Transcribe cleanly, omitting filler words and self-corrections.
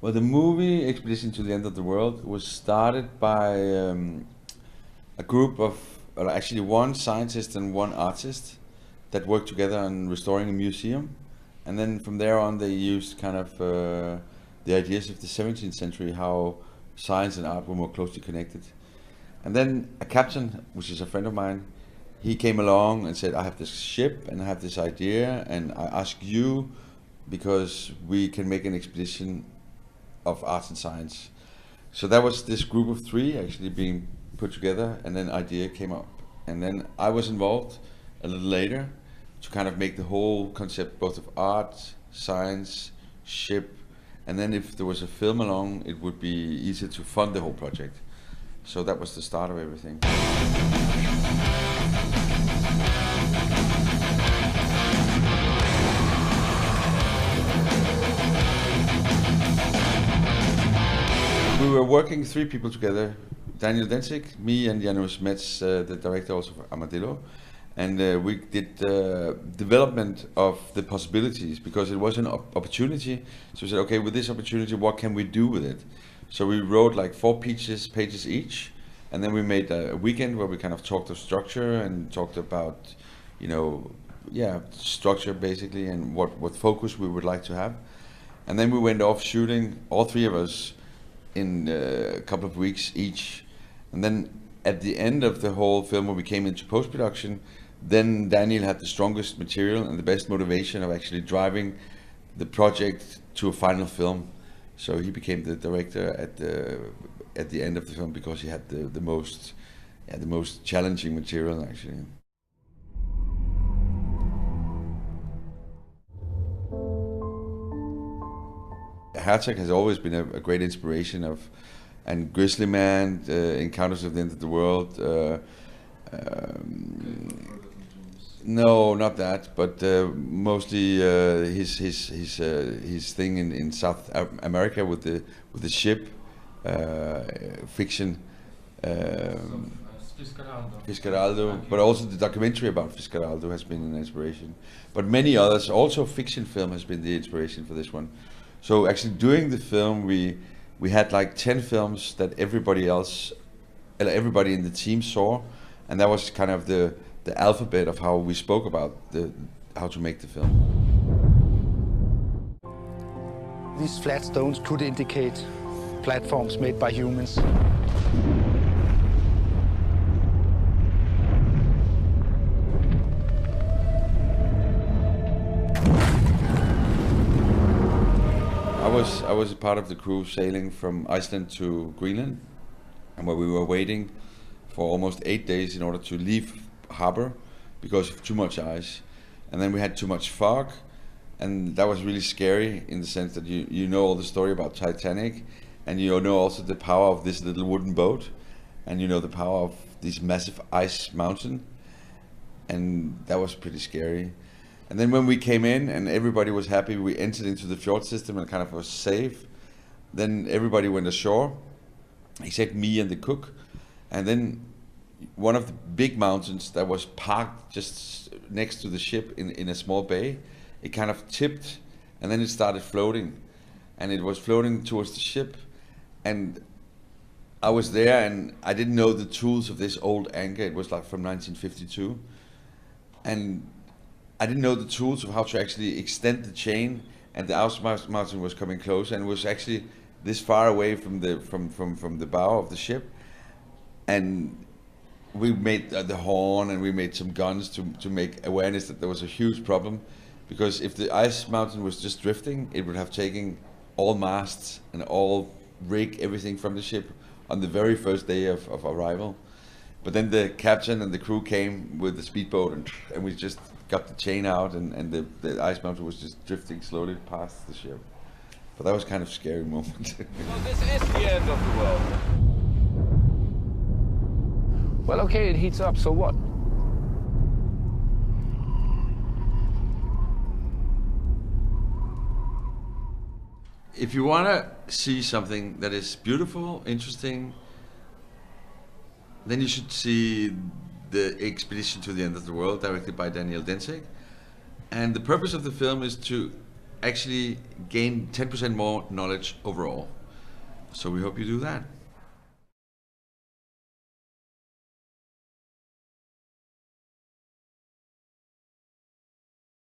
Well, the movie Expedition to the End of the World was started by a group of, or actually one scientist and one artist that worked together on restoring a museum. And then from there on, they used kind of the ideas of the 17th century, how science and art were more closely connected. And then a captain, which is a friend of mine, he came along and said, I have this ship and I have this idea, and I ask you because we can make an expedition of arts and science. So that was this group of three actually being put together, and then idea came up. And then I was involved a little later to kind of make the whole concept both of art, science, ship, and then if there was a film along, it would be easier to fund the whole project. So that was the start of everything. We were working three people together, Daniel Dencik, me and Janusem Metzem, the director also for Armadillo. And we did development of the possibilities because it was an opportunity. So we said, okay, with this opportunity, what can we do with it? So we wrote like 4 pages each, and then we made a weekend where we kind of talked of structure and talked about, structure basically, and what focus we would like to have. And then we went off shooting, all three of us, in a couple of weeks each. And then at the end of the whole film, when we came into post-production, then Daniel had the strongest material and the best motivation of actually driving the project to a final film. So he became the director at the end of the film because he had the most challenging material actually. Hertzog has always been a great inspiration of, and Grizzly Man, Encounters of the End of the World. No, not that, but mostly his thing in South America with the ship, fiction. Fiscaraldo, but also the documentary about Fiscaraldo has been an inspiration. But many others, also fiction film has been the inspiration for this one. So actually doing the film, we had like 10 films that everybody in the team saw, and that was kind of the alphabet of how we spoke about how to make the film. These flat stones could indicate platforms made by humans. I was a part of the crew sailing from Iceland to Greenland, and where we were waiting for almost 8 days in order to leave harbor because of too much ice. And then we had too much fog, and that was really scary in the sense that you know all the story about Titanic, and you know also the power of this little wooden boat, and you know the power of this massive ice mountain, and that was pretty scary. And then when we came in and everybody was happy, we entered into the fjord system and kind of was safe. Then everybody went ashore, except me and the cook. And then one of the big mountains that was parked just next to the ship in a small bay, it kind of tipped, and then it started floating. And it was floating towards the ship. And I was there and I didn't know the tools of this old anchor. It was like from 1952. And I didn't know the tools of how to actually extend the chain, and the ice mountain was coming closer and was actually this far away from the bow of the ship. And we made the horn and we made some guns to make awareness that there was a huge problem, because if the ice mountain was just drifting, it would have taken all masts and all rig, everything from the ship on the very first day of arrival. But then the captain and the crew came with the speedboat, and we just got the chain out, and the ice mountain was just drifting slowly past the ship. But that was kind of a scary moment. So this is the end of the world. Well, okay, it heats up, so what? If you want to see something that is beautiful, interesting, then you should see the Expedition to the End of the World, directed by Daniel Dencik. And the purpose of the film is to actually gain 10% more knowledge overall. So we hope you do that.